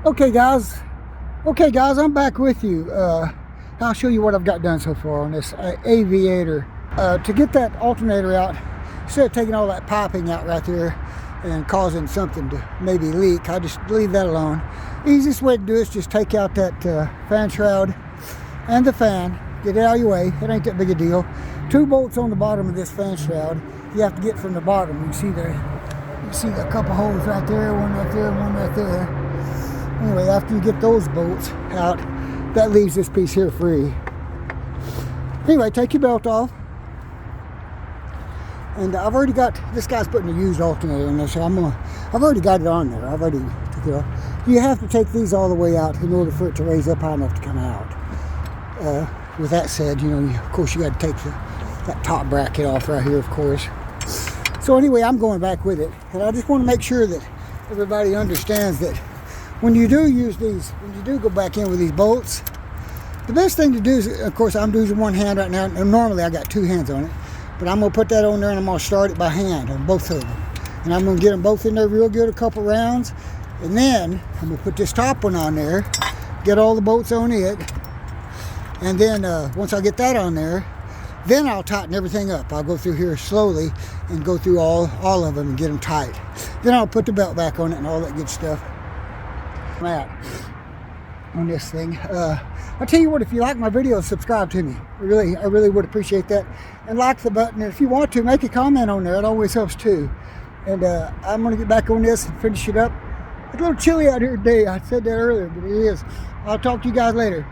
Okay guys, I'm back with you. I'll show you what I've got done so far on this Aviator. To get that alternator out, instead of taking all that piping out right there and causing something to maybe leak, I just leave that alone. Easiest way to do it is just take out that fan shroud and the fan, get it out of your way. It ain't that big a deal. 2 bolts on the bottom of this fan shroud. You have to get from the bottom. You see a couple holes right there, one right there, and one right there. Anyway, after you get those bolts out, that leaves this piece here free. Anyway, take your belt off. And I've already got, this guy's putting a used alternator in there, so I've already got it on there. I've already took it off. You have to take these all the way out in order for it to raise up high enough to come out. With that said, of course you got to take that top bracket off right here, of course. So anyway, I'm going back with it. And I just want to make sure that everybody understands that when you do use these, when you do go back in with these bolts, the best thing to do is, of course, I'm using one hand right now, and normally I got 2 hands on it, but I'm going to put that on there and I'm going to start it by hand on both of them. And I'm going to get them both in there real good, a couple rounds, and then I'm going to put this top one on there, get all the bolts on it, and then once I get that on there, then I'll tighten everything up. I'll go through here slowly and go through all of them and get them tight. Then I'll put the belt back on it and all that good stuff. Out on this thing. I'll tell you what, if you like my video, subscribe to me. I really would appreciate that. And like the button, and if you want to, make a comment on there. It always helps too. And I'm going to get back on this and finish it up. It's a little chilly out here today. I said that earlier, but it is. I'll talk to you guys later.